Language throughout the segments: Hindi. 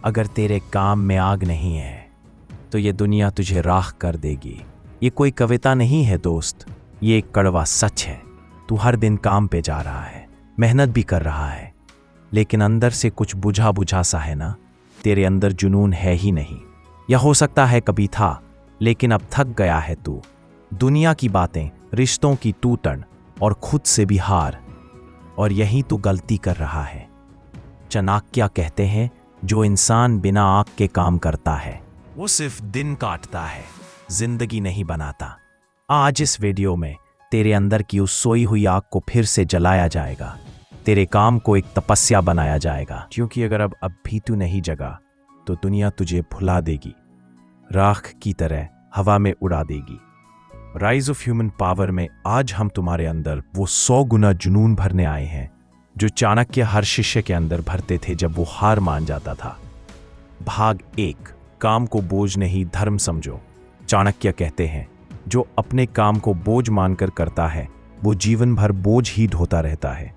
अगर तेरे काम में आग नहीं है तो ये दुनिया तुझे राख कर देगी। ये कोई कविता नहीं है दोस्त, ये एक कड़वा सच है। तू हर दिन काम पे जा रहा है, मेहनत भी कर रहा है, लेकिन अंदर से कुछ बुझा बुझा सा है ना। तेरे अंदर जुनून है ही नहीं, या हो सकता है कभी था, लेकिन अब थक गया है तू। दुनिया की बातें, रिश्तों की टूटन और खुद से भी हार, और यही तू गलती कर रहा है। चाणक्य कहते हैं, जो इंसान बिना आग के काम करता है वो सिर्फ दिन काटता है, जिंदगी नहीं बनाता। आज इस वीडियो में तेरे अंदर की उस सोई हुई आग को फिर से जलाया जाएगा। तेरे काम को एक तपस्या बनाया जाएगा, क्योंकि अगर अब भी तू नहीं जगा तो दुनिया तुझे भुला देगी, राख की तरह हवा में उड़ा देगी। राइज ऑफ ह्यूमन पावर में आज हम तुम्हारे अंदर वो 100 गुना जुनून भरने आए हैं जो चाणक्य हर शिष्य के अंदर भरते थे जब वो हार मान जाता था। भाग 1, काम को बोझ नहीं धर्म समझो। चाणक्य कहते हैं, जो अपने काम को बोझ मानकर करता है वो जीवन भर बोझ ही ढोता रहता है।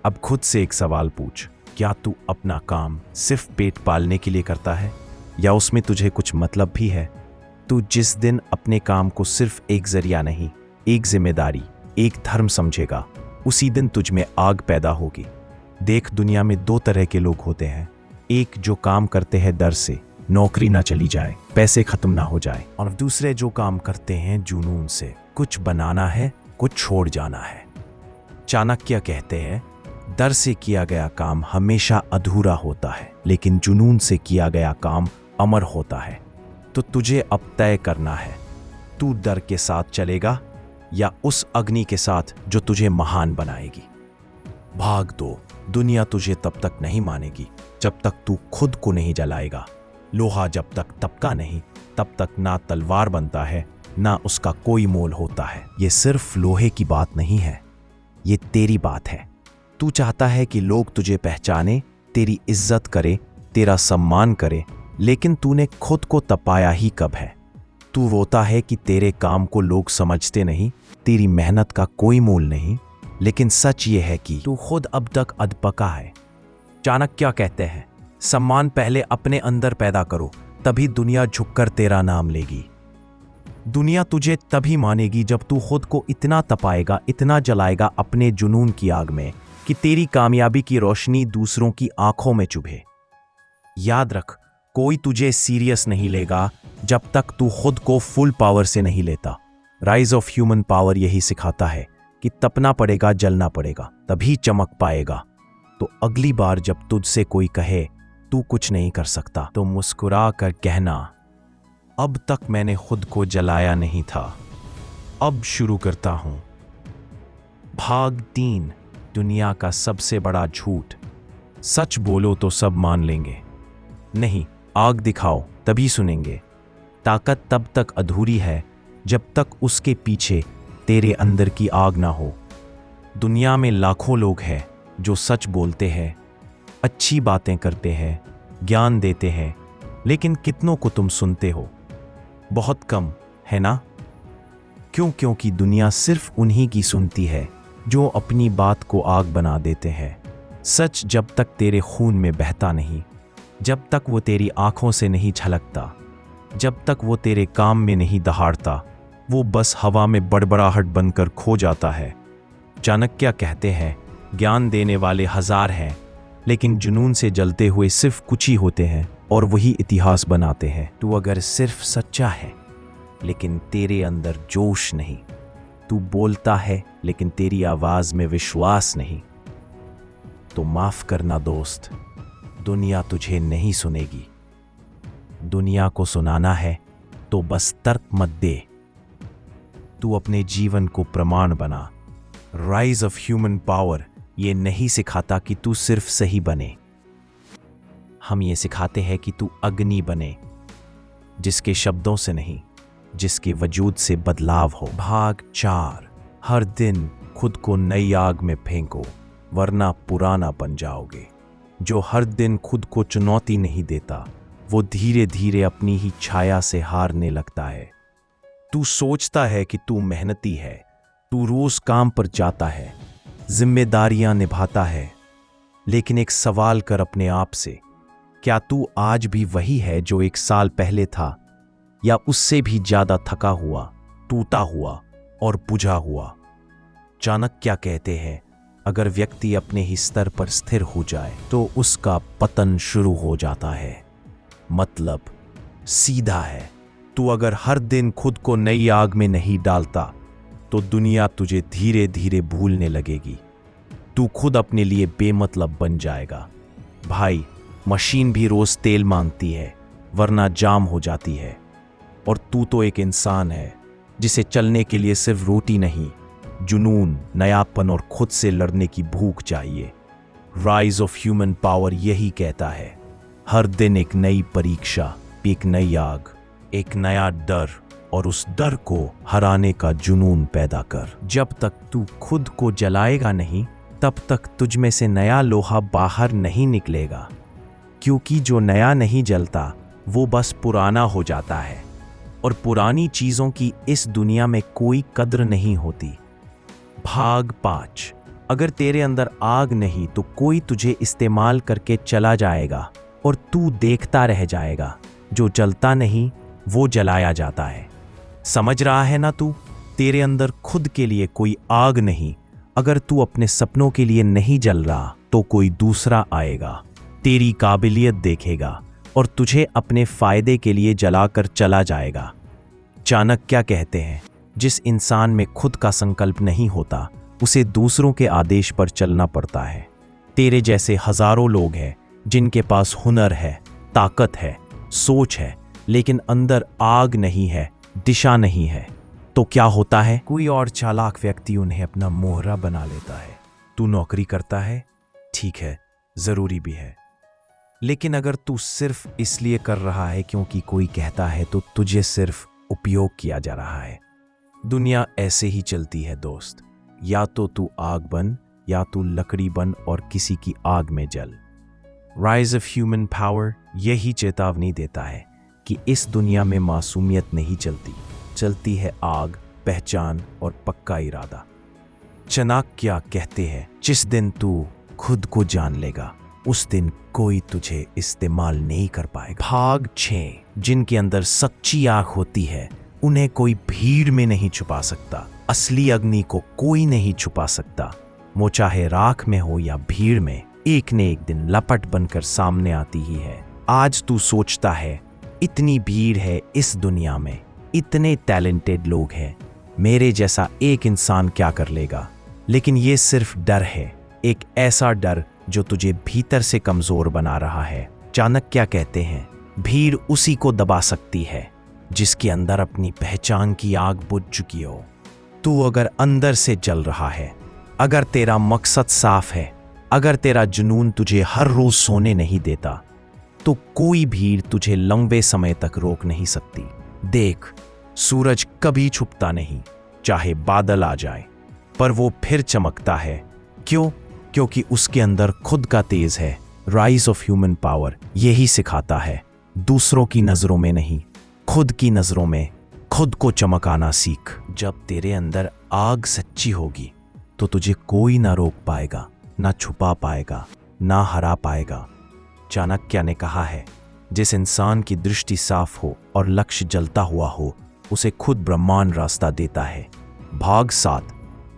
अब खुद से एक सवाल पूछ, क्या तू अपना काम सिर्फ पेट पालने के लिए करता है, या उसमें तुझे कुछ मतलब भी है? तू जिस दिन अपने काम को सिर्फ एक जरिया नहीं, एक जिम्मेदारी, एक धर्म समझेगा, उसी दिन तुझ में आग पैदा होगी। देख, दुनिया में 2 तरह के लोग होते हैं। एक जो काम करते हैं डर से, नौकरी ना चली जाए, पैसे खत्म ना हो जाए, और दूसरे जो काम करते हैं जुनून से, कुछ बनाना है, कुछ छोड़ जाना है। चाणक्य कहते हैं, डर से किया गया काम हमेशा अधूरा होता है, लेकिन जुनून से किया गया काम अमर होता है। तो तुझे अब तय करना है, तू डर के साथ चलेगा या उस अग्नि के साथ जो तुझे महान बनाएगी। भाग 2, दुनिया तुझे तब तक नहीं मानेगी जब तक तू खुद को नहीं जलाएगा। लोहा जब तक तपका नहीं, तब तक ना तलवार बनता है, ना उसका कोई मोल होता है। ये सिर्फ लोहे की बात नहीं है, ये तेरी बात है। तू चाहता है कि लोग तुझे पहचाने, तेरी इज्जत करे, तेरा सम्मान करे, लेकिन तूने खुद को तपाया ही कब है? तू रोता है कि तेरे काम को लोग समझते नहीं, तेरी मेहनत का कोई मोल नहीं, लेकिन सच ये है कि तू खुद अब तक अधपका है। चाणक्य कहते हैं, सम्मान पहले अपने अंदर पैदा करो, तभी दुनिया झुककर तेरा नाम लेगी। दुनिया तुझे तभी मानेगी जब तू खुद को इतना तपाएगा, इतना जलाएगा अपने जुनून की आग में कि तेरी कामयाबी की रोशनी दूसरों की आंखों में चुभे। याद रख, कोई तुझे सीरियस नहीं लेगा जब तक तू खुद को फुल पावर से नहीं लेता। राइज ऑफ ह्यूमन पावर यही सिखाता है कि तपना पड़ेगा, जलना पड़ेगा, तभी चमक पाएगा। तो अगली बार जब तुझसे कोई कहे तू कुछ नहीं कर सकता, तो मुस्कुरा कर कहना, अब तक मैंने खुद को जलाया नहीं था, अब शुरू करता हूं। भाग 3, दुनिया का सबसे बड़ा झूठ। सच बोलो तो सब मान लेंगे, नहीं, आग दिखाओ तभी सुनेंगे। ताकत तब तक अधूरी है जब तक उसके पीछे तेरे अंदर की आग ना हो। दुनिया में लाखों लोग हैं जो सच बोलते हैं, अच्छी बातें करते हैं, ज्ञान देते हैं, लेकिन कितनों को तुम सुनते हो? बहुत कम, है ना? क्यों? क्योंकि दुनिया सिर्फ उन्हीं की सुनती है जो अपनी बात को आग बना देते हैं। सच जब तक तेरे खून में बहता नहीं, जब तक वो तेरी आंखों से नहीं झलकता, जब तक वो तेरे काम में नहीं दहाड़ता, वो बस हवा में बड़बड़ाहट बनकर खो जाता है। चाणक्य कहते हैं, ज्ञान देने वाले 1000 हैं, लेकिन जुनून से जलते हुए सिर्फ कुछ ही होते हैं, और वही इतिहास बनाते हैं। तू अगर सिर्फ सच्चा है लेकिन तेरे अंदर जोश नहीं, तू बोलता है लेकिन तेरी आवाज में विश्वास नहीं, तो माफ करना दोस्त, दुनिया तुझे नहीं सुनेगी। दुनिया को सुनाना है तो बस तर्क मत दे, तू अपने जीवन को प्रमाण बना। राइज ऑफ ह्यूमन पावर ये नहीं सिखाता कि तू सिर्फ सही बने, हम ये सिखाते हैं कि तू अग्नि बने, जिसके शब्दों से नहीं, जिसके वजूद से बदलाव हो। भाग 4, हर दिन खुद को नई आग में फेंको, वरना पुराना बन जाओगे। जो हर दिन खुद को चुनौती नहीं देता, वो धीरे धीरे अपनी ही छाया से हारने लगता है। तू सोचता है कि तू मेहनती है, तू रोज काम पर जाता है, जिम्मेदारियां निभाता है, लेकिन एक सवाल कर अपने आप से, क्या तू आज भी वही है जो एक साल पहले था, या उससे भी ज्यादा थका हुआ, टूटा हुआ और बुझा हुआ? चाणक्य कहते हैं, अगर व्यक्ति अपने ही स्तर पर स्थिर हो जाए तो उसका पतन शुरू हो जाता है। मतलब सीधा है, तू अगर हर दिन खुद को नई आग में नहीं डालता तो दुनिया तुझे धीरे धीरे भूलने लगेगी। तू खुद अपने लिए बेमतलब बन जाएगा। भाई, मशीन भी रोज तेल मांगती है, वरना जाम हो जाती है। और तू तो एक इंसान है जिसे चलने के लिए सिर्फ रोटी नहीं, जुनून, नयापन और खुद से लड़ने की भूख चाहिए। राइज ऑफ ह्यूमन पावर यही कहता है, हर दिन एक नई परीक्षा, एक नई आग, एक नया डर, और उस डर को हराने का जुनून पैदा कर। जब तक तू खुद को जलाएगा नहीं, तब तक तुझ में से नया लोहा बाहर नहीं निकलेगा, क्योंकि जो नया नहीं जलता वो बस पुराना हो जाता है। और पुरानी चीजों की इस दुनिया में कोई कद्र नहीं होती। भाग 5। अगर तेरे अंदर आग नहीं तो कोई तुझे इस्तेमाल करके चला जाएगा और तू देखता रह जाएगा। जो जलता नहीं वो जलाया जाता है। समझ रहा है ना तू? तेरे अंदर खुद के लिए कोई आग नहीं। अगर तू अपने सपनों के लिए नहीं जल रहा तो कोई दूसरा आएगा, तेरी काबिलियत देखेगा और तुझे अपने फायदे के लिए जलाकर चला जाएगा। चाणक्य कहते हैं, जिस इंसान में खुद का संकल्प नहीं होता उसे दूसरों के आदेश पर चलना पड़ता है। तेरे जैसे हजारों लोग हैं जिनके पास हुनर है, ताकत है, सोच है, लेकिन अंदर आग नहीं है, दिशा नहीं है। तो क्या होता है? कोई और चालाक व्यक्ति उन्हें अपना मोहरा बना लेता है। तू नौकरी करता है, ठीक है, जरूरी भी है, लेकिन अगर तू सिर्फ इसलिए कर रहा है क्योंकि कोई कहता है तो तुझे सिर्फ उपयोग किया जा रहा है। दुनिया ऐसे ही चलती है दोस्त। या तो तू आग बन या तू लकड़ी बन और किसी की आग में जल। राइज ऑफ ह्यूमन पावर यही चेतावनी देता है कि इस दुनिया में मासूमियत नहीं चलती, चलती है आग, पहचान और पक्का इरादा। चाणक्य कहते हैं, जिस दिन तू खुद को जान लेगा उस दिन कोई तुझे इस्तेमाल नहीं कर पाएगा। भाग 6। जिनके अंदर सच्ची आग होती है उन्हें कोई भीड़ में नहीं छुपा सकता। असली अग्नि को कोई नहीं छुपा सकता। वो चाहे राख में हो या भीड़ में, एक न एक दिन लपट बनकर सामने आती ही है। आज तू सोचता है, इतनी भीड़ है इस दुनिया में, इतने टैलेंटेड लोग हैं, मेरे जैसा एक इंसान क्या कर लेगा? लेकिन ये सिर्फ डर है, एक ऐसा डर जो तुझे भीतर से कमजोर बना रहा है। चाणक्य कहते हैं, भीड़ उसी को दबा सकती है जिसके अंदर अपनी पहचान की आग बुझ चुकी हो। तू अगर अंदर से जल रहा है, अगर तेरा मकसद साफ है, अगर तेरा जुनून तुझे हर रोज सोने नहीं देता, तो कोई भीड़ तुझे लंबे समय तक रोक नहीं सकती। देख, सूरज कभी छुपता नहीं, चाहे बादल आ जाए, पर वो फिर चमकता है। क्यों? क्योंकि उसके अंदर खुद का तेज है। राइज ऑफ ह्यूमन पावर यही सिखाता है, दूसरों की नजरों में नहीं, खुद की नजरों में खुद को चमकाना सीख। जब तेरे अंदर आग सच्ची होगी तो तुझे कोई ना रोक पाएगा, ना छुपा पाएगा, ना हरा पाएगा। चाणक्य ने कहा है, जिस इंसान की दृष्टि साफ हो और लक्ष्य जलता हुआ हो, उसे खुद ब्रह्मांड रास्ता देता है। भाग 7।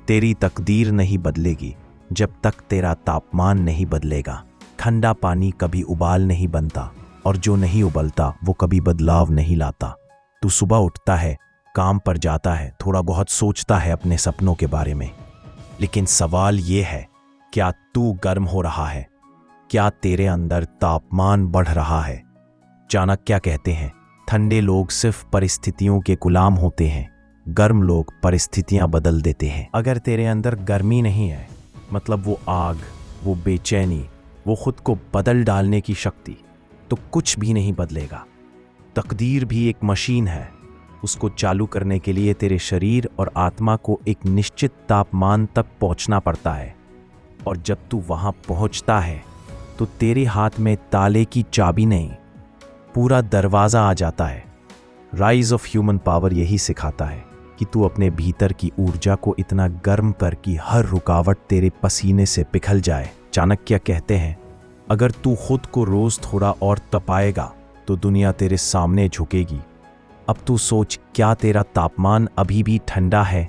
तेरी तकदीर नहीं बदलेगी जब तक तेरा तापमान नहीं बदलेगा। ठंडा पानी कभी उबाल नहीं बनता और जो नहीं उबलता वो कभी बदलाव नहीं लाता। तू सुबह उठता है, काम पर जाता है, थोड़ा बहुत सोचता है अपने सपनों के बारे में, लेकिन सवाल ये है, क्या तू गर्म हो रहा है? क्या तेरे अंदर तापमान बढ़ रहा है? चाणक्य कहते हैं, ठंडे लोग सिर्फ परिस्थितियों के गुलाम होते हैं, गर्म लोग परिस्थितियां बदल देते हैं। अगर तेरे अंदर गर्मी नहीं है, मतलब वो आग, वो बेचैनी, वो खुद को बदल डालने की शक्ति, तो कुछ भी नहीं बदलेगा। तकदीर भी एक मशीन है, उसको चालू करने के लिए तेरे शरीर और आत्मा को एक निश्चित तापमान तक पहुंचना पड़ता है, और जब तू वहां पहुंचता है तो तेरे हाथ में ताले की चाबी नहीं, पूरा दरवाजा आ जाता है। राइज ऑफ ह्यूमन पावर यही सिखाता है कि तू अपने भीतर की ऊर्जा को इतना गर्म कर कि हर रुकावट तेरे पसीने से पिघल जाए। चाणक्य कहते हैं, अगर तू खुद को रोज थोड़ा और तपाएगा तो दुनिया तेरे सामने झुकेगी। अब तू सोच, क्या तेरा तापमान अभी भी ठंडा है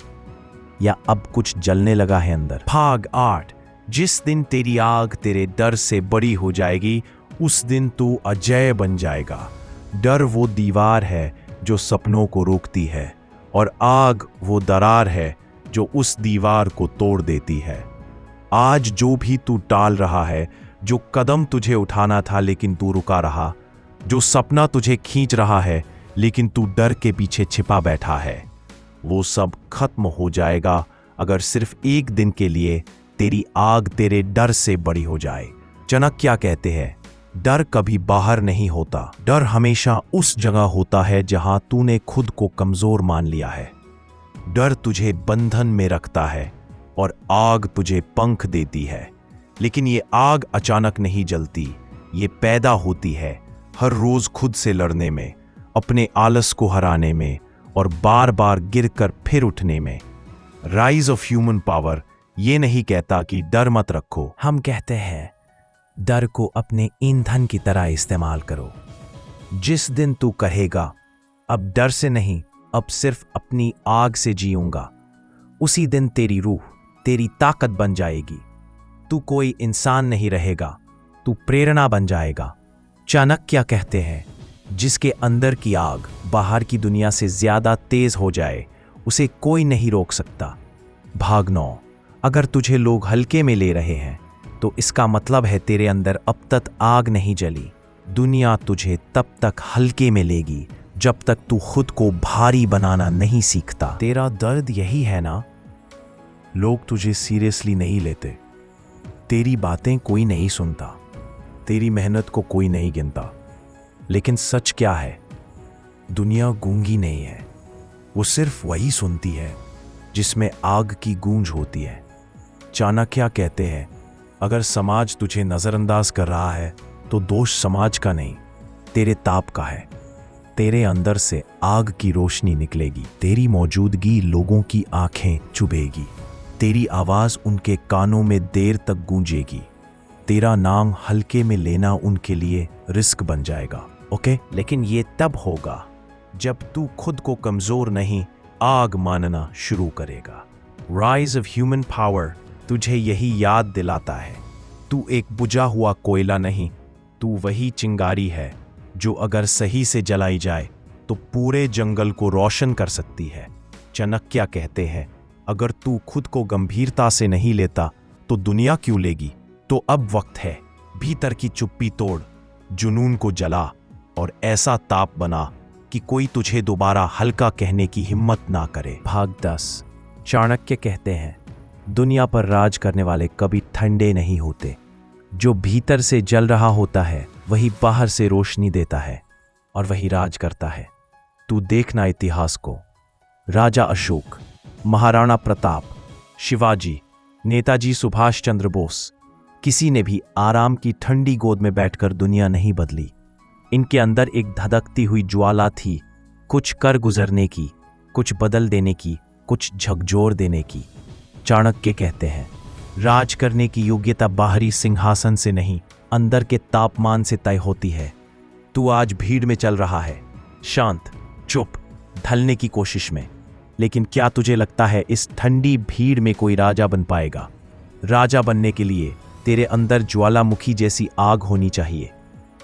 या अब कुछ जलने लगा है अंदर? भाग 8। जिस दिन तेरी आग तेरे डर से बड़ी हो जाएगी उस दिन तू अजय बन जाएगा। डर वो दीवार है जो सपनों को रोकती है और आग वो दरार है जो उस दीवार को तोड़ देती है। आज जो भी तू टाल रहा है, जो कदम तुझे उठाना था लेकिन तू रुका रहा, जो सपना तुझे खींच रहा है लेकिन तू डर के पीछे छिपा बैठा है, वो सब खत्म हो जाएगा अगर सिर्फ एक दिन के लिए तेरी आग तेरे डर से बड़ी हो जाए। चाणक्य कहते हैं, डर कभी बाहर नहीं होता, डर हमेशा उस जगह होता है जहां तूने खुद को कमजोर मान लिया है। डर तुझे बंधन में रखता है और आग तुझे पंख देती है, लेकिन ये आग अचानक नहीं जलती, ये पैदा होती है हर रोज खुद से लड़ने में, अपने आलस को हराने में और बार बार गिरकर फिर उठने में। राइज ऑफ ह्यूमन पावर ये नहीं कहता कि डर मत रखो, हम कहते हैं डर को अपने ईंधन की तरह इस्तेमाल करो। जिस दिन तू कहेगा अब डर से नहीं, अब सिर्फ अपनी आग से जीऊंगा, उसी दिन तेरी रूह तेरी ताकत बन जाएगी। तू कोई इंसान नहीं रहेगा, तू प्रेरणा बन जाएगा। चाणक्य कहते हैं, जिसके अंदर की आग बाहर की दुनिया से ज्यादा तेज हो जाए उसे कोई नहीं रोक सकता। भाग 9। अगर तुझे लोग हल्के में ले रहे हैं तो इसका मतलब है तेरे अंदर अब तक आग नहीं जली। दुनिया तुझे तब तक हल्के में लेगी जब तक तू खुद को भारी बनाना नहीं सीखता। तेरा दर्द यही है ना? लोग तुझे सीरियसली नहीं लेते, तेरी बातें कोई नहीं सुनता, तेरी मेहनत को कोई नहीं गिनता। लेकिन सच क्या है? दुनिया गूंगी नहीं है, वो सिर्फ वही सुनती है जिसमें आग की गूंज होती है। चाणक्य कहते हैं, अगर समाज तुझे नजरअंदाज कर रहा है तो दोष समाज का नहीं, तेरे ताप का है। तेरे अंदर से आग की रोशनी निकलेगी, तेरी मौजूदगी लोगों की आंखें चुभेगी, तेरी आवाज उनके कानों में देर तक गूंजेगी, तेरा नाम हल्के में लेना उनके लिए रिस्क बन जाएगा। ओके, लेकिन ये तब होगा जब तू खुद को कमजोर नहीं, आग मानना शुरू करेगा। राइज ऑफ ह्यूमन पावर तुझे यही याद दिलाता है, तू एक बुझा हुआ कोयला नहीं, तू वही चिंगारी है जो अगर सही से जलाई जाए तो पूरे जंगल को रोशन कर सकती है। चाणक्य कहते हैं, अगर तू खुद को गंभीरता से नहीं लेता तो दुनिया क्यों लेगी? तो अब वक्त है, भीतर की चुप्पी तोड़, जुनून को जला और ऐसा ताप बना कि कोई तुझे दोबारा हल्का कहने की हिम्मत ना करे। भाग 10। चाणक्य कहते हैं, दुनिया पर राज करने वाले कभी ठंडे नहीं होते, जो भीतर से जल रहा होता है वही बाहर से रोशनी देता है और वही राज करता है। तू देखना इतिहास को, राजा अशोक, महाराणा प्रताप, शिवाजी, नेताजी सुभाष चंद्र बोस, किसी ने भी आराम की ठंडी गोद में बैठकर दुनिया नहीं बदली। इनके अंदर एक धधकती हुई ज्वाला थी, कुछ कर गुजरने की, कुछ बदल देने की, कुछ झकझोर देने की। चाणक्य कहते हैं, राज करने की योग्यता बाहरी सिंहासन से नहीं, अंदर के तापमान से तय होती है। तू आज भीड़ में चल रहा है, शांत, चुप, ढलने की कोशिश में, लेकिन क्या तुझे लगता है इस ठंडी भीड़ में कोई राजा बन पाएगा? राजा बनने के लिए तेरे अंदर ज्वालामुखी जैसी आग होनी चाहिए।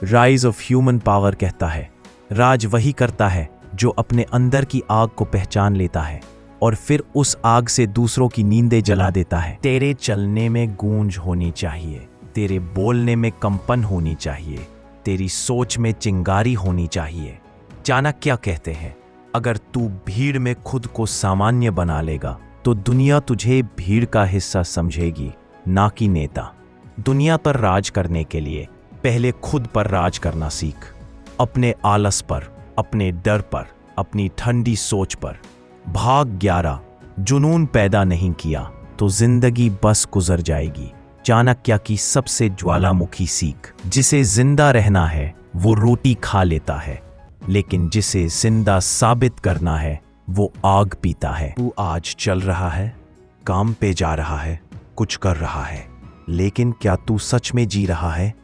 राइज ऑफ ह्यूमन पावर कहता है, राज वही करता है जो अपने अंदर की आग को पहचान लेता है और फिर उस आग से दूसरों की नींदें जला देता है। तेरे चलने में गूंज होनी चाहिए, तेरे बोलने में कंपन होनी चाहिए, तेरी सोच में चिंगारी होनी चाहिए। चाणक्य कहते हैं, अगर तू भीड़ में खुद को सामान्य बना लेगा तो दुनिया तुझे भीड़ का हिस्सा समझेगी, ना कि नेता। दुनिया पर राज करने के लिए पहले खुद पर राज करना सीख, अपने आलस पर, अपने डर पर, अपनी ठंडी सोच पर। भाग 11। जुनून पैदा नहीं किया तो जिंदगी बस गुजर जाएगी। चाणक्य की सबसे ज्वालामुखी सीख, जिसे जिंदा रहना है वो रोटी खा लेता है, लेकिन जिसे जिंदा साबित करना है वो आग पीता है। तू आज चल रहा है, काम पे जा रहा है, कुछ कर रहा है, लेकिन क्या तू सच में जी रहा है?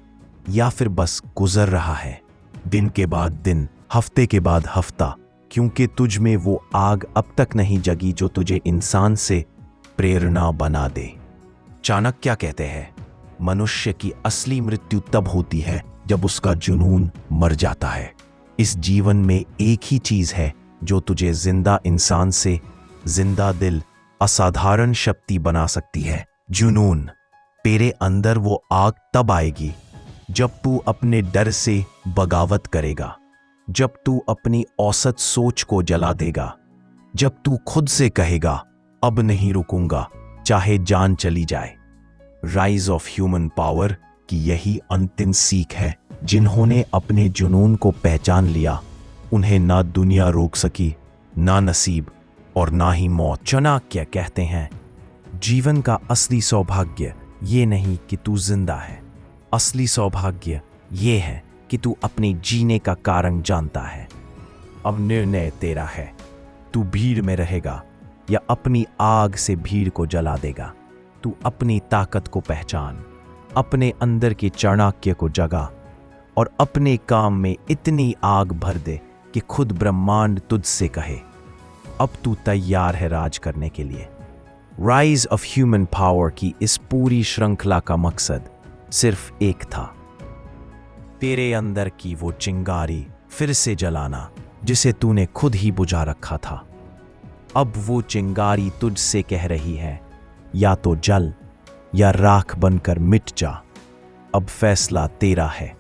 या फिर बस गुजर रहा है, दिन के बाद दिन, हफ्ते के बाद हफ्ता, क्योंकि तुझ में वो आग अब तक नहीं जगी जो तुझे इंसान से प्रेरणा बना दे। चाणक्य कहते हैं, मनुष्य की असली मृत्यु तब होती है जब उसका जुनून मर जाता है। इस जीवन में एक ही चीज है जो तुझे जिंदा इंसान से जिंदा दिल, असाधारण शक्ति बना सकती है, जुनून। तेरे अंदर वो आग तब आएगी जब तू अपने डर से बगावत करेगा, जब तू अपनी औसत सोच को जला देगा, जब तू खुद से कहेगा अब नहीं रुकूंगा चाहे जान चली जाए। राइज ऑफ ह्यूमन पावर की यही अंतिम सीख है। जिन्होंने अपने जुनून को पहचान लिया, उन्हें ना दुनिया रोक सकी, ना नसीब और ना ही मौत। चाणक्य कहते हैं, जीवन का असली सौभाग्य ये नहीं कि तू जिंदा है, असली सौभाग्य ये है कि तू अपने जीने का कारण जानता है। अब निर्णय तेरा है, तू भीड़ में रहेगा या अपनी आग से भीड़ को जला देगा। तू अपनी ताकत को पहचान, अपने अंदर के चाणक्य को जगा और अपने काम में इतनी आग भर दे कि खुद ब्रह्मांड तुझसे कहे, अब तू तैयार है राज करने के लिए। राइज ऑफ ह्यूमन पावर की इस पूरी श्रृंखला का मकसद सिर्फ एक था, तेरे अंदर की वो चिंगारी फिर से जलाना जिसे तूने खुद ही बुझा रखा था। अब वो चिंगारी तुझसे कह रही है, या तो जल या राख बनकर मिट जा। अब फैसला तेरा है।